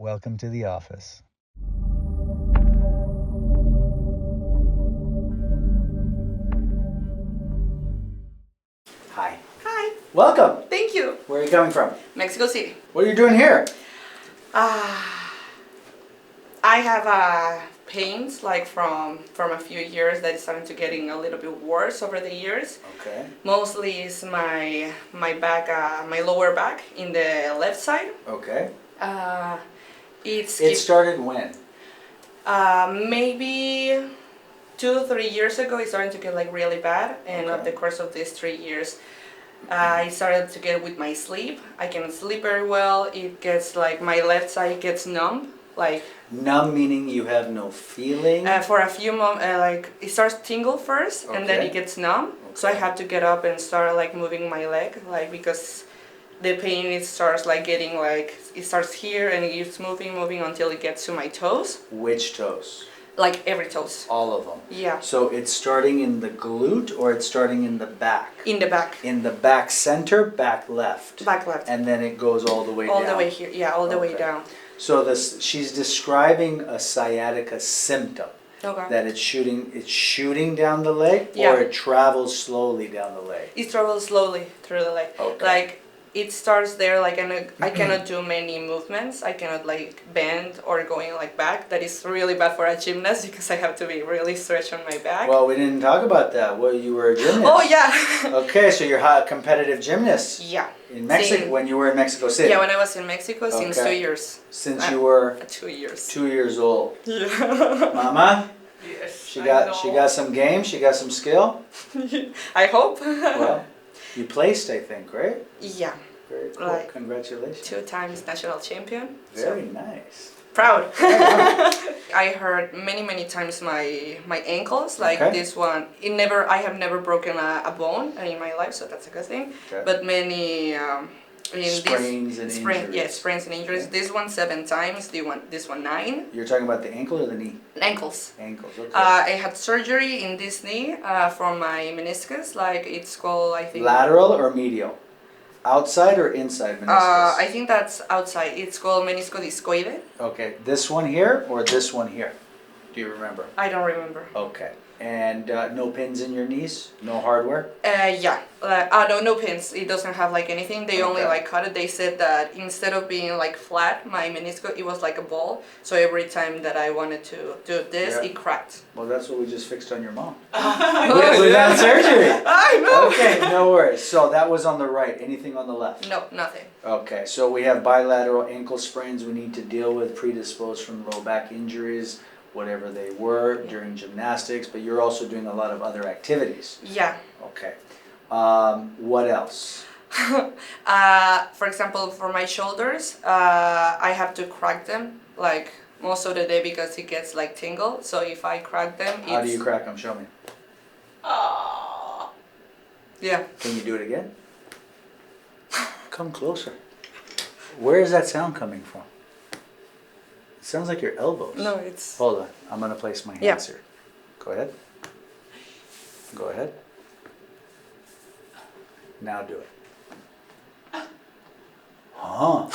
Welcome to the office. Hi. Hi. Welcome. Thank you. Where are you coming from? Mexico City. What are you doing here? I have pains like from a few years that is starting to getting a little bit worse over the years. Okay. Mostly is my back, my lower back in the left side. Okay. It started when? Maybe 2-3 years ago. It started to get like really bad, and over the course of these 3 years, I started to get with my sleep. I cannot sleep very well. It gets like my left side gets numb. Like numb meaning you have no feeling? For a few moments, like it starts tingle first, and then it gets numb. So I have to get up and start like moving my leg, like because the pain it starts like getting like it starts here and it keeps moving until it gets to my toes. Which toes? Like every toes. All of them. Yeah. So it's starting in the glute or it's starting in the back? In the back. In the back center, back left. Back left. And then it goes all the way down. All the way here. Yeah, all the way down. So she's describing a sciatica symptom. Okay. That it's shooting down the leg, Yeah. or it travels slowly down the leg. It travels slowly through the leg. Okay. Like it starts there, like, and I cannot do many movements. I cannot like bend or going like back. That is really bad for a gymnast because I have to be really stretched on my back. Well, we didn't talk about that. Well, you were a gymnast. Oh yeah. Okay, so you're a competitive gymnast. Yeah. In Mexico, when you were in Mexico City. Yeah, when I was in Mexico since 2 years. Since you were 2 years. 2 years old. Yeah. Mama, Yes. she got some game. She got some skill. I hope. Well, you placed, I think, right? Yeah. Very cool. Like, congratulations. 2 times national champion. Very nice. Proud. I hurt many times my ankles, like this one. I have never broken a bone in my life, so that's a good thing. Okay. But many sprains and injuries. Yeah, sprains and injuries. Okay. This one 7 times. This one 9. You're talking about the ankle or the knee? Ankles. Ankles. Okay. I had surgery in this knee for my meniscus. Like it's called, I think. Lateral or medial? Outside or inside meniscus? I think that's outside. It's called meniscodiscoide. Okay, this one here or this one here? Do you remember? I don't remember. Okay, and no pins in your knees? No hardware? Yeah. No pins. It doesn't have like anything. They only like cut it. They said that instead of being like flat, my meniscus, it was like a ball. So every time that I wanted to do this, it cracked. Well, that's what we just fixed on your mom. Oh, Without surgery. I know. Okay, no worries. So that was on the right. Anything on the left? No, nothing. Okay, so we have bilateral ankle sprains we need to deal with, predisposed from low back injuries, whatever they were during gymnastics, but you're also doing a lot of other activities. Yeah. Okay. What else? For example, for my shoulders, I have to crack them like most of the day because it gets like tingle. So if I crack them, How do you crack them? Show me. Yeah. Can you do it again? Come closer. Where is that sound coming from? It sounds like your elbows. No, it's. Hold on. I'm going to place my hands here. Go ahead. Go ahead. Now do it. Huh.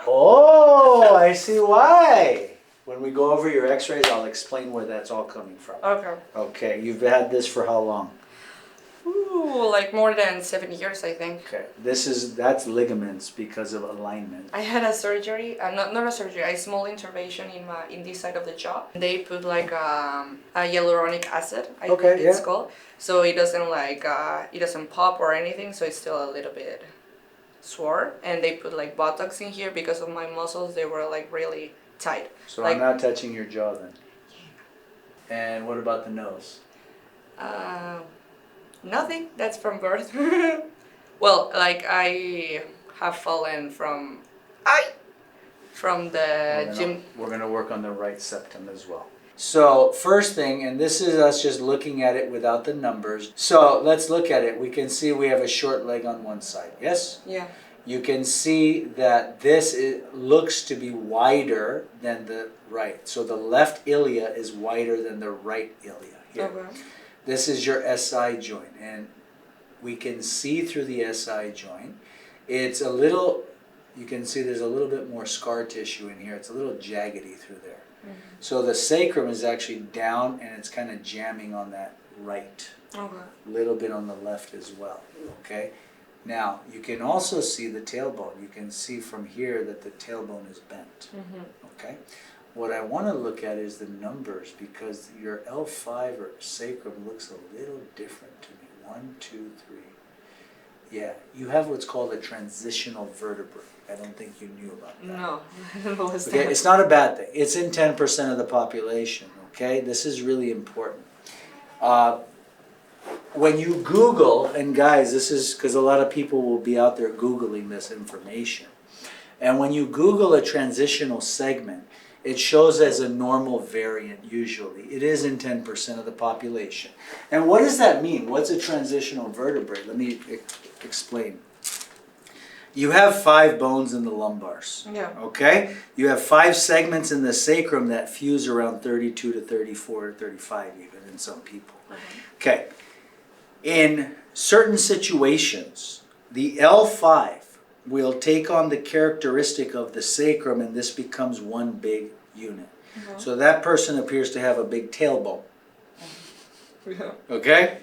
Oh, I see why. When we go over your x-rays, I'll explain where that's all coming from. Okay. Okay, you've had this for how long? Ooh, like more than 7 years, I think. Okay, that's ligaments because of alignment. I had a surgery, not a surgery, a small intervention in this side of the jaw. They put like a hyaluronic acid, I think it's called. So it doesn't like it doesn't pop or anything. So it's still a little bit sore. And they put like Botox in here because of my muscles. They were like really tight. So like, I'm not touching your jaw then. And what about the nose? Nothing. That's from birth. Well, like I have fallen from the gym. We're gonna work on the right septum as well. So first thing, and this is us just looking at it without the numbers. So let's look at it. We can see we have a short leg on one side. Yes? Yeah. You can see that this looks to be wider than the right. So the left ilia is wider than the right ilia here. Okay. This is your SI joint, and we can see through the SI joint. It's a little you can see there's a little bit more scar tissue in here. It's a little jaggedy through there. So the sacrum is actually down and it's kind of jamming on that right. Okay. A little bit on the left as well. Okay. Now you can also see the tailbone. You can see from here that the tailbone is bent. Okay. What I want to look at is the numbers because your L5 or sacrum looks a little different to me. 1, 2, 3. Yeah, you have what's called a transitional vertebrae. I don't think you knew about that. No, I don't know what's Okay, that. it's not a bad thing. It's in 10% of the population, okay? This is really important. When you Google, and guys, this is because a lot of people will be out there Googling this information. And when you Google a transitional segment, it shows as a normal variant usually. It is in 10% of the population. And what does that mean? What's a transitional vertebrae? Let me explain. You have 5 bones in the lumbars, okay? You have 5 segments in the sacrum that fuse around 32 to 34 or 35 even in some people. Okay, in certain situations, the L5 will take on the characteristic of the sacrum and this becomes one big unit. So that person appears to have a big tailbone, okay?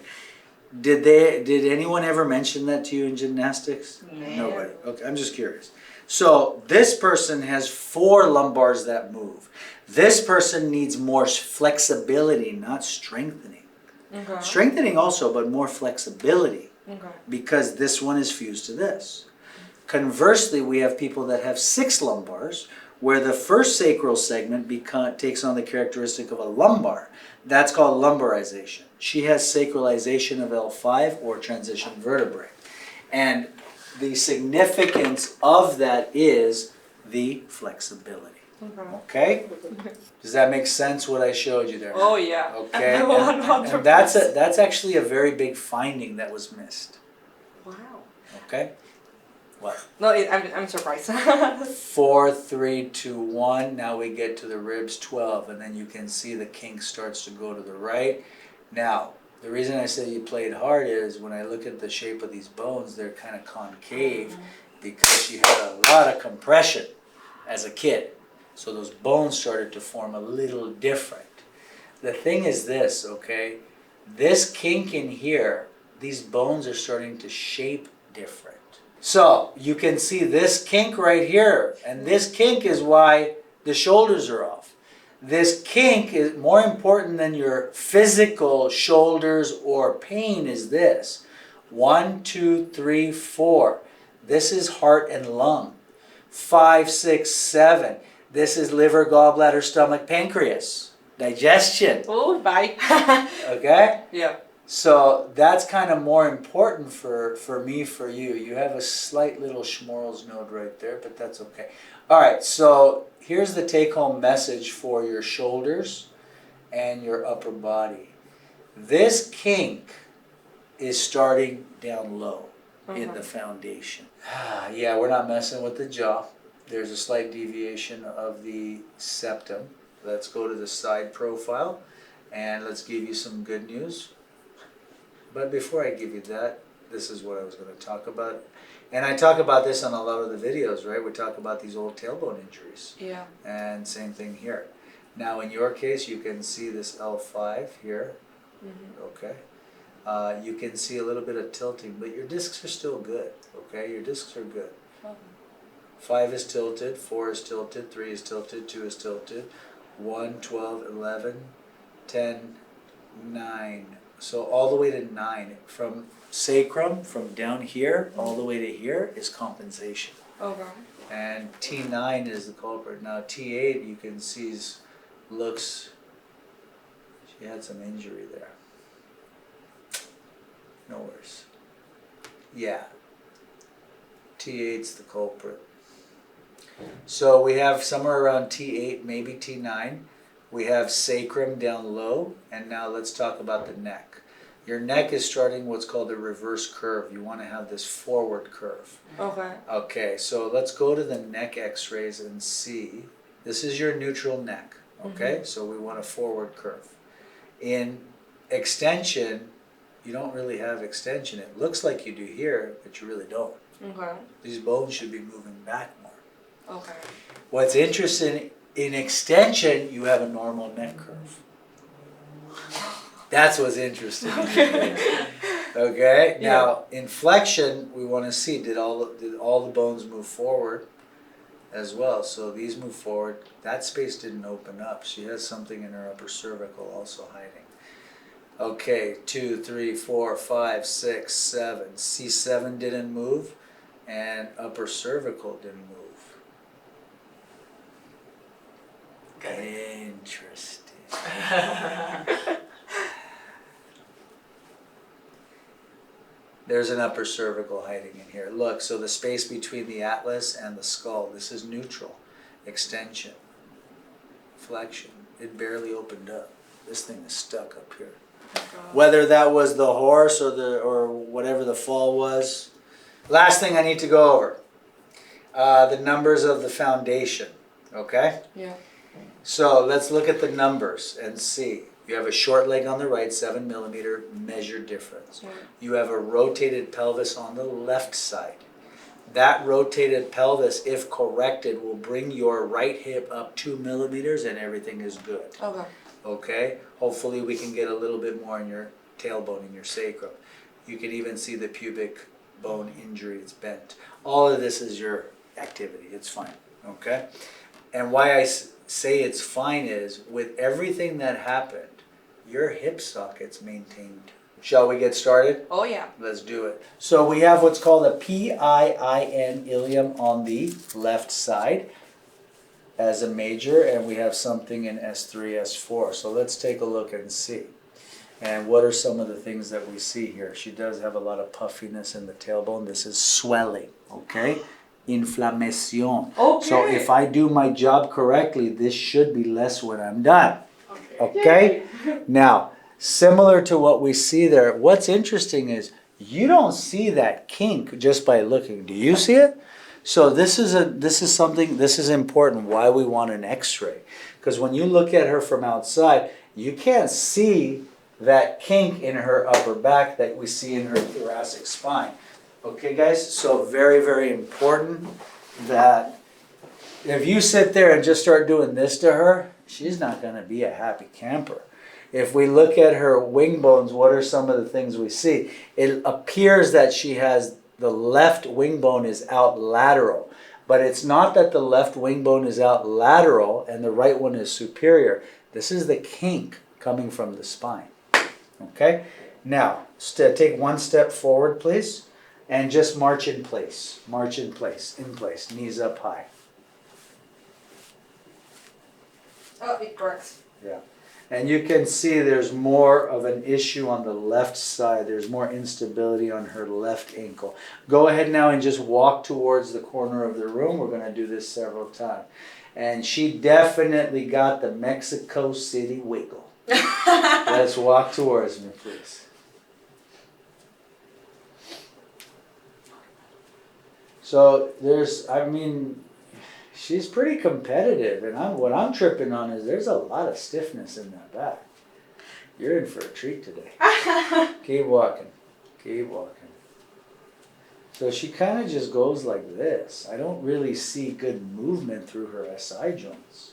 Did anyone ever mention that to you in gymnastics? No. Nobody. Okay, I'm just curious. So this person has 4 lumbars that move. This person needs more flexibility, not strengthening. Strengthening also, but more flexibility because this one is fused to this. Conversely, we have people that have 6 lumbars where the first sacral segment takes on the characteristic of a lumbar. That's called lumbarization. She has sacralization of L5 or transition vertebrae. And the significance of that is the flexibility. Okay? Does that make sense what I showed you there? Oh yeah. Okay. And that's actually a very big finding that was missed. Wow. Okay? What? No, I'm surprised. 4, 3, 2, 1. Now we get to the ribs 12, and then you can see the kink starts to go to the right. Now, the reason I say you played hard is when I look at the shape of these bones, they're kind of concave because she had a lot of compression as a kid. So those bones started to form a little different. The thing is this, okay? This kink in here, these bones are starting to shape different. So you can see this kink right here, and this kink is why the shoulders are off. This kink is more important than your physical shoulders or pain is this. 1, 2, 3, 4. This is heart and lung. 5, 6, 7. This is liver, gallbladder, stomach, pancreas. Digestion. Oh, bye. Okay? Yeah. So that's kind of more important for me, for you. You have a slight little Schmorl's node right there, but that's okay. All right, so here's the take-home message for your shoulders and your upper body. This kink is starting down low in the foundation. Yeah, we're not messing with the jaw. There's a slight deviation of the septum. Let's go to the side profile and let's give you some good news. But before I give you that, this is what I was going to talk about. And I talk about this on a lot of the videos, right? We talk about these old tailbone injuries. Yeah. And same thing here. Now in your case, you can see this L5 here. Okay. You can see a little bit of tilting, but your discs are still good. Okay, your discs are good. 5 is tilted, 4 is tilted, 3 is tilted, 2 is tilted, 1, 12, 11, 10, 9. So all the way to 9. From sacrum, from down here, all the way to here is compensation. Okay. And T9 is the culprit. Now T8 you can see looks, she had some injury there. No worries. Yeah. T8's the culprit. So we have somewhere around T8, maybe T9. We have sacrum down low, and now let's talk about the neck. Your neck is starting what's called a reverse curve. You want to have this forward curve. Okay. Okay, so let's go to the neck x-rays and see. This is your neutral neck, okay? So we want a forward curve. In extension, you don't really have extension. It looks like you do here, but you really don't. Okay. These bones should be moving back more. Okay. What's interesting, in extension, you have a normal neck curve. That's what's interesting. Okay. Yeah. Now, in flexion, we want to see, did all the bones move forward as well? So these move forward. That space didn't open up. She has something in her upper cervical also hiding. Okay, 2, 3, 4, 5, 6, 7. C7 didn't move, and upper cervical didn't move. Interesting. There's an upper cervical hiding in here. Look, so the space between the atlas and the skull, this is neutral. Extension. Flexion. It barely opened up. This thing is stuck up here. Whether that was the horse or whatever the fall was. Last thing I need to go over. The numbers of the foundation. Okay? Yeah. So let's look at the numbers and see. You have a short leg on the right, 7 millimeter measured difference. Yeah. You have a rotated pelvis on the left side. That rotated pelvis, if corrected, will bring your right hip up 2 millimeters and everything is good. Okay. Okay? Hopefully we can get a little bit more in your tailbone, in your sacrum. You can even see the pubic bone injury, it's bent. All of this is your activity, it's fine. Okay? And why I say it's fine is, with everything that happened, your hip socket's maintained. Shall we get started? Oh yeah. Let's do it. So we have what's called a PIIN ilium on the left side as a major, and we have something in S3, S4. So let's take a look and see. And what are some of the things that we see here? She does have a lot of puffiness in the tailbone. This is swelling, okay? Inflammation. Okay. So if I do my job correctly, this should be less when I'm done. Okay? Now, similar to what we see there, what's interesting is you don't see that kink just by looking. Do you see it? So this is important, why we want an x-ray. Because when you look at her from outside, you can't see that kink in her upper back that we see in her thoracic spine. Okay, guys? So very, very important that if you sit there and just start doing this to her, she's not going to be a happy camper. If we look at her wing bones, what are some of the things we see? It appears that she has the left wing bone is out lateral. But it's not that the left wing bone is out lateral and the right one is superior. This is the kink coming from the spine. Okay? Now, take one step forward, please. And just march in place. March in place. In place. Knees up high. Oh, it cracks. Yeah. And you can see there's more of an issue on the left side. There's more instability on her left ankle. Go ahead now and just walk towards the corner of the room. We're going to do this several times. And she definitely got the Mexico City wiggle. Let's walk towards me, please. So she's pretty competitive, and what I'm tripping on is there's a lot of stiffness in that back. You're in for a treat today. Keep walking. Keep walking. So she kind of just goes like this. I don't really see good movement through her SI joints.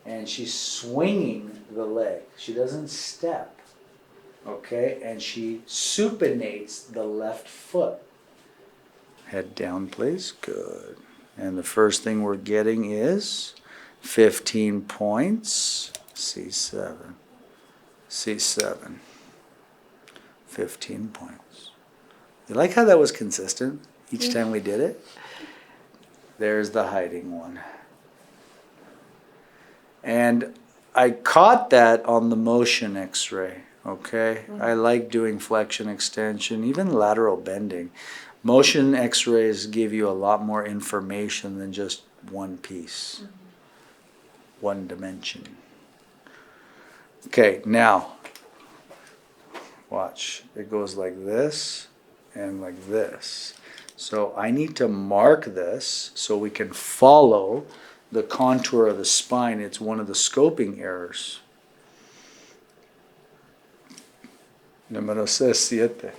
And she's swinging the leg. She doesn't step. Okay? And she supinates the left foot. Head down, please. Good. And the first thing we're getting is 15 points. C7. C7. 15 points. You like how that was consistent each time we did it? There's the hiding one. And I caught that on the motion x-ray, okay? I like doing flexion extension, even lateral bending. Motion x-rays give you a lot more information than just one piece, one dimension. Okay, now, watch. It goes like this and like this. So I need to mark this so we can follow the contour of the spine. It's one of the scoping errors. Número 7.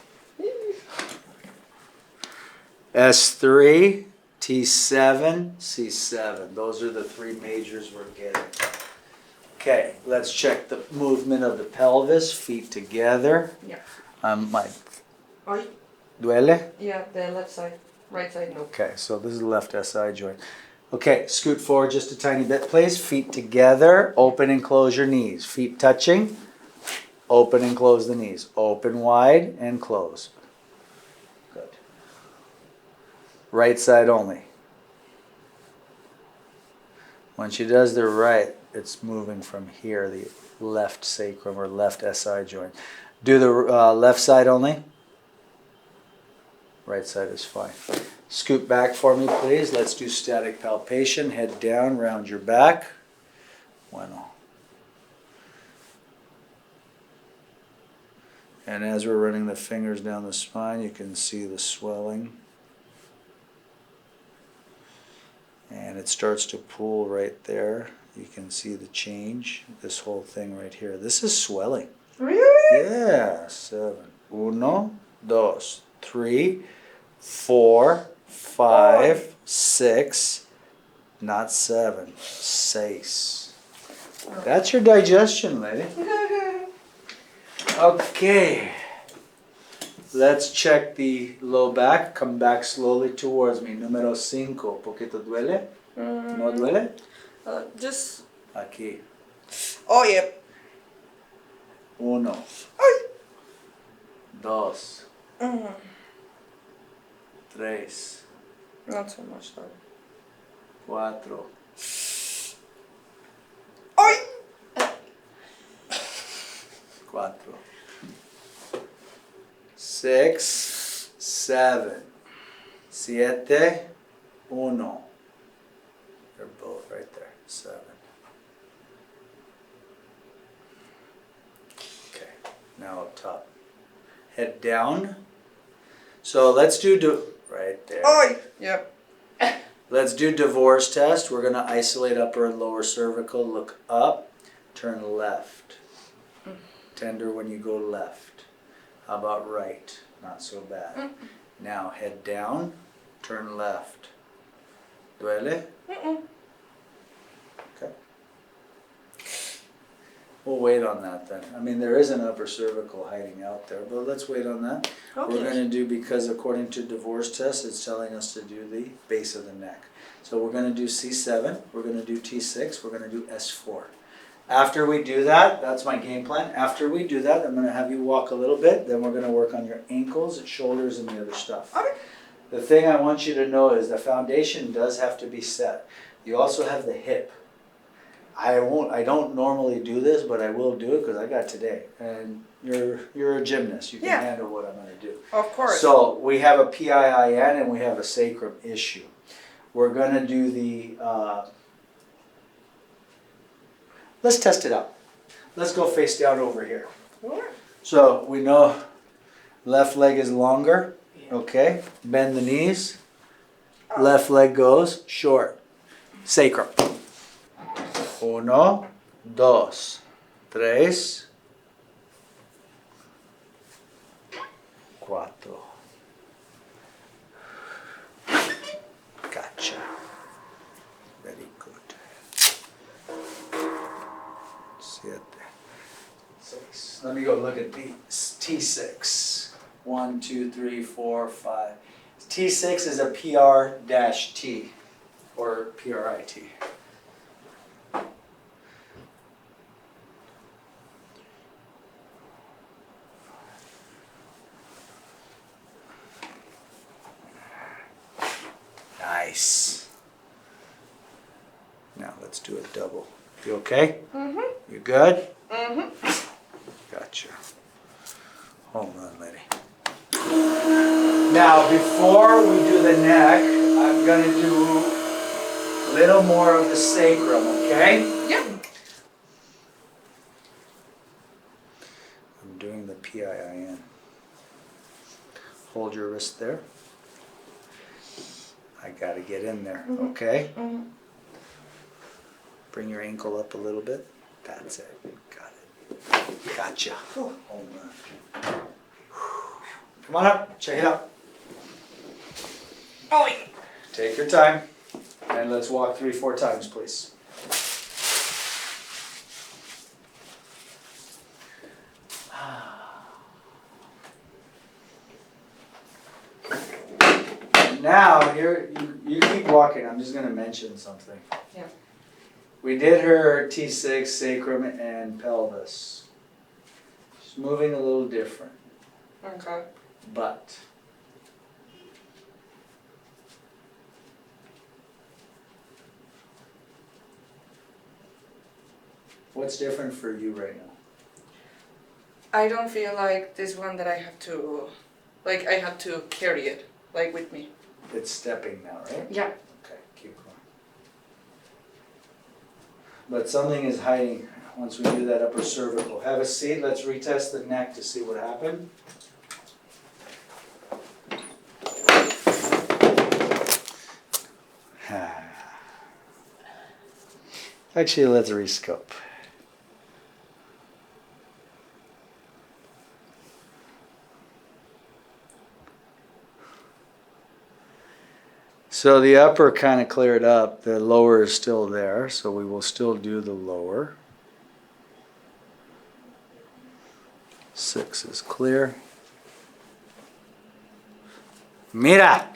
S3, T7, C7. Those are the three majors we're getting. Okay, let's check the movement of the pelvis, feet together. Yeah. My Ay. Duele? Yeah, the left side. Right side, no. Okay, so this is the left SI joint. Okay, scoot forward just a tiny bit, please. Feet together, open and close your knees. Feet touching, open and close the knees. Open wide and close. Good. Right side only. When she does the right, it's moving from here, the left sacrum or left SI joint. Do the left side only. Right side is fine. Scoot back for me, please. Let's do static palpation. Head down, round your back. Bueno. And as we're running the fingers down the spine, you can see the swelling. And it starts to pool right there. You can see the change. This whole thing right here. This is swelling. Really? Yeah. 7. 1, 2, 3, 4, 5, 6. Not 7. 6. That's your digestion, lady. Okay. Let's check the low back. Come back slowly towards me. Número 5. ¿Poquito duele? ¿No duele? Just. Aquí. Oh, yeah. 1, Ay. 2, 3, Not so much, though. 4. Ay. 4, 6, 7, 7, 1. They're both right there. 7. Okay, now up top. Head down. So let's do right there. Ay. Yep. Let's do divorce test. We're going to isolate upper and lower cervical. Look up. Turn left. Tender when you go left. How about right? Not so bad. Now head down. Turn left. Duele? Okay. We'll wait on that then. I mean, there is an upper cervical hiding out there, but let's wait on that. Okay. We're going to do, because according to divorce test, it's telling us to do the base of the neck. So we're going to do C7, we're going to do T6, we're going to do S4. After we do that, that's my game plan. After we do that, I'm going to have you walk a little bit, then we're going to work on your ankles, shoulders, and the other stuff. Okay. The thing I want you to know is the foundation does have to be set. You also have the hip. I don't normally do this, but I will do it because I got today. And you're a gymnast. You can handle what I'm going to do. Of course. So we have a PIIN and we have a sacrum issue. We're going to do the, let's test it out. Let's go face down over here. Sure. So we know left leg is longer. Okay. Bend the knees. Left leg goes short. Sacrum. 1, 2, 3, 4. Gotcha. Very good. 7, 6. Let me go look at the T6. 1, 2, 3, 4, 5. T6 is a PR-T or PRIT. Nice. Now let's do a double. You okay? Mm-hmm. You good? Mm-hmm. Gotcha. Home run, lady. Now, before we do the neck, I'm going to do a little more of the sacrum, okay? Yep. I'm doing the PIIN. Hold your wrist there. I got to get in there, okay? Mm-hmm. Bring your ankle up a little bit. That's it. Got it. Gotcha. Home run. Come on up. Check it out. Oh, Take your time, and let's walk 3-4 times, please. Now, here, you keep walking. I'm just going to mention something. Yeah. We did her T6, sacrum, and pelvis. She's moving a little different. Okay. But what's different for you right now? I don't feel like this one that I have to, like I have to carry it, like with me. It's stepping now, right? Yeah. Okay, keep going. But something is hiding once we do that upper cervical. Have a seat, let's retest the neck to see what happened. Actually, let's rescope. So the upper kind of cleared up, the lower is still there, so we will still do the lower. 6 is clear. Mira!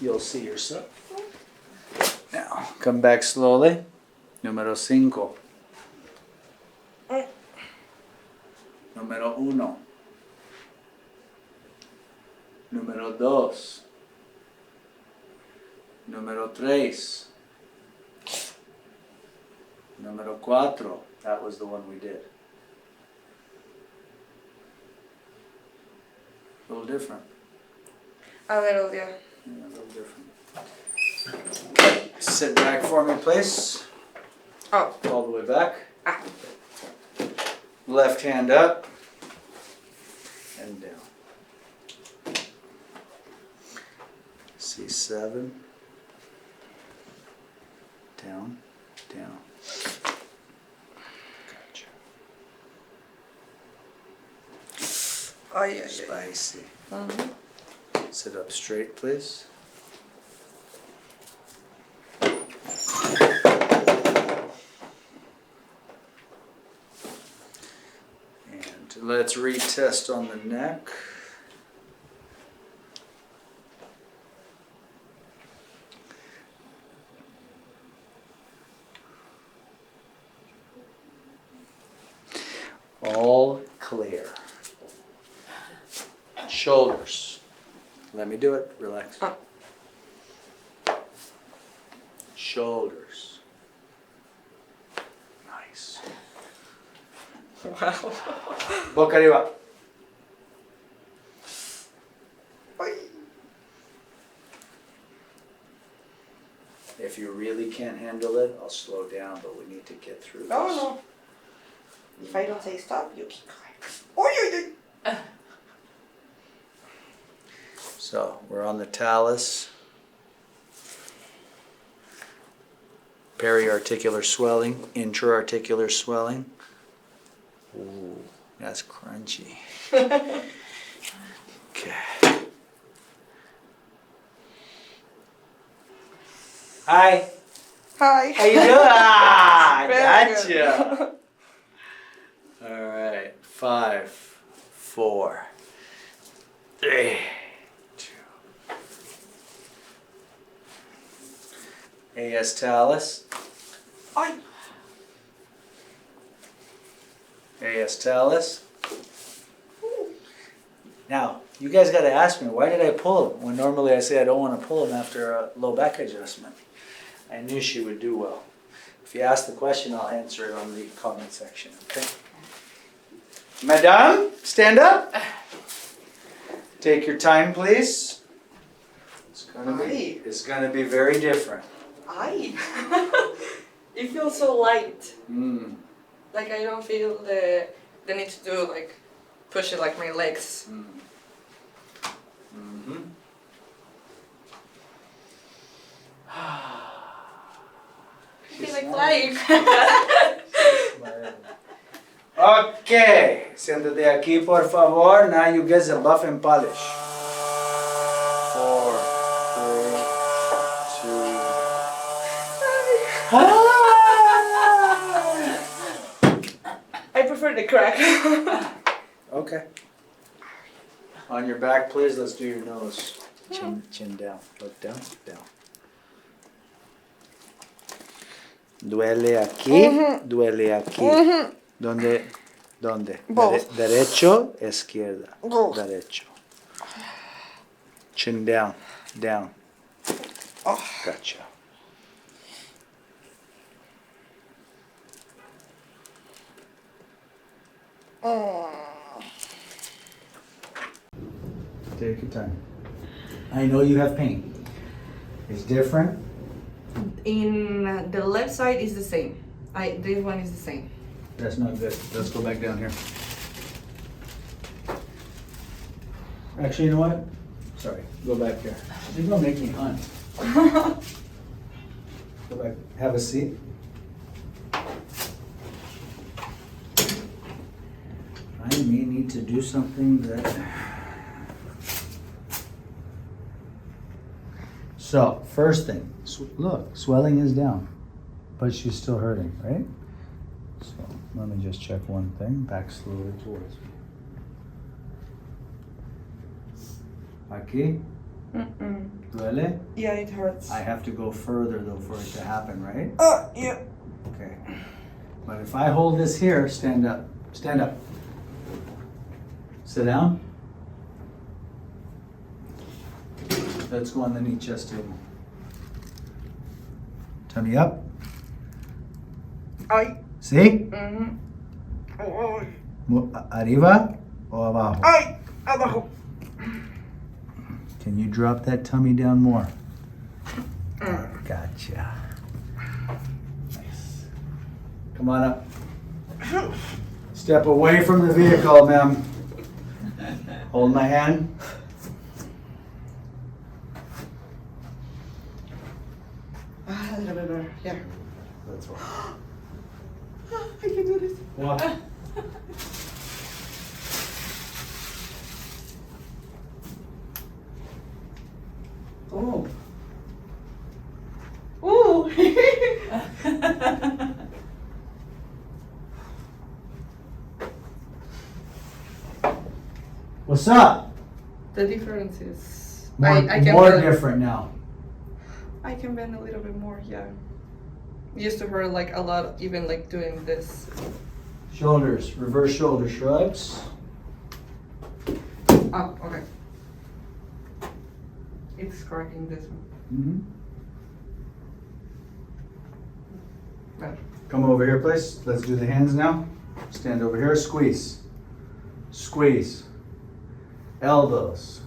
You'll see yourself. Now, come back slowly. Número 5. Número 1. Número 2. Número 3. Número 4. That was the one we did. A little different. A little, yeah. Yeah, a little different. Sit back for me, please. Oh. All the way back. Ah. Left hand up and down. C7. Down, down. Gotcha. Oh, yeah. Spicy. Mm-hmm. Sit up straight, please. And let's retest on the neck. All clear. Shoulders. Let me do it. Relax. Oh. Shoulders. Nice. Wow. Boca arriba. If you really can't handle it, I'll slow down, but we need to get through this. No. If I don't say stop, you keep going. So we're on the talus. Periarticular swelling, intra-articular swelling. Ooh, that's crunchy. Okay. Hi. Hi. How you doing? Ah, Very gotcha. All right. 5, 4, 3, 2. AS talus. Ay. AS talus. Now, you guys got to ask me, why did I pull him when normally I say I don't want to pull him after a low back adjustment? I knew she would do well. If you ask the question, I'll answer it on the comment section, okay? Madame, stand up. Take your time, please. It's gonna be very different. Ay. It feels so light. Mm. Like I don't feel the need to do like push it like my legs. Mm. Mm-hmm. I feel like flying. All Okay, siéntate aquí por favor. Now you get the buff and polish. 4, 3, 2. I prefer the crack. Okay. On your back, please. Let's do your nose. Chin down. Look down. Down. Duele aquí. Duele aquí. ¿Dónde? Derecho, izquierda. Derecho. Chin down. Down. Gotcha. Take your time. I know you have pain. It's different. In the left side is the same. This one is the same. That's not good. Let's go back down here. Actually, you know what? Sorry. Go back here. You're gonna make me hunt. Go back. Have a seat. I may need to do something that... So, first thing, look, swelling is down, but she's still hurting, right? So, let me just check one thing, back slowly towards me. Aquí? Duele? Yeah, it hurts. I have to go further though for it to happen, right? Yeah. Okay. But if I hold this here, stand up. Stand up. Sit down. Let's go on the knee chest table. Tummy up. Ay. See? Ay. Arriba o abajo? Ay. Abajo. Can you drop that tummy down more? Gotcha. Nice. Come on up. Step away from the vehicle, ma'am. Hold my hand. A little bit better. Yeah. That's right. I can do this. What? Oh. Ooh. What's up? The difference is More, I can more bend, different now. I can bend a little bit more. Yeah. Used to hurt like a lot, even like doing this. Shoulders, reverse shoulder shrugs. Oh, okay. It's cracking this one. Mm-hmm. Better. Come over here, please. Let's do the hands now. Stand over here. Squeeze. Squeeze. Elbows.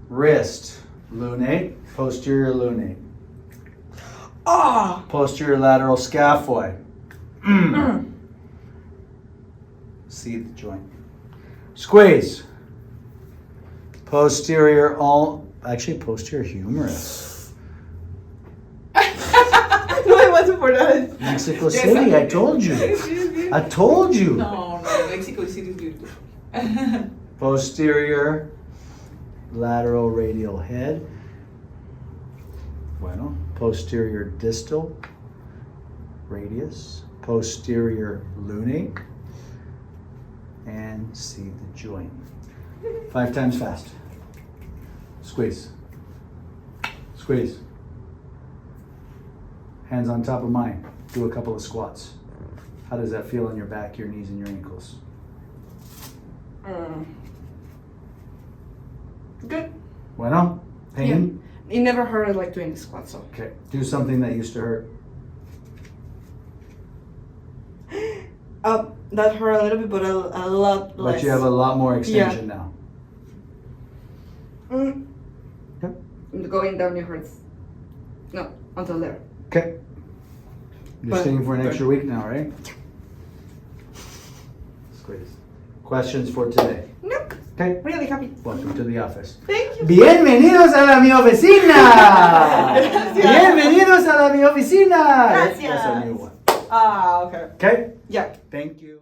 Wrist. Lunate. Posterior lunate. Ah! Posterior lateral scaphoid. See the joint. Squeeze. Posterior posterior humerus. No, I wasn't for that. Mexico City, I told you. I told you. No, Mexico City is beautiful. Posterior lateral radial head. Bueno. Posterior distal radius. Posterior lunate. And see the joint. 5 times fast. Squeeze. Squeeze. Hands on top of mine. Do a couple of squats. How does that feel in your back, your knees, and your ankles? Good. Bueno? Pain? Yeah. It never hurt like doing the squat, so. Okay. Do something that used to hurt. That hurt a little bit, but a lot less. But you have a lot more extension now. Yep. Going down it hurts. No, until there. Okay. You're staying for an extra week now, right? Squeeze. Questions for today? Nope. Okay. Really happy. Welcome to the office. Thank you. Bienvenidos a la mi oficina. Bienvenidos a la mi oficina. Gracias. That's a new one. Ah, okay. Okay. Yeah. Thank you.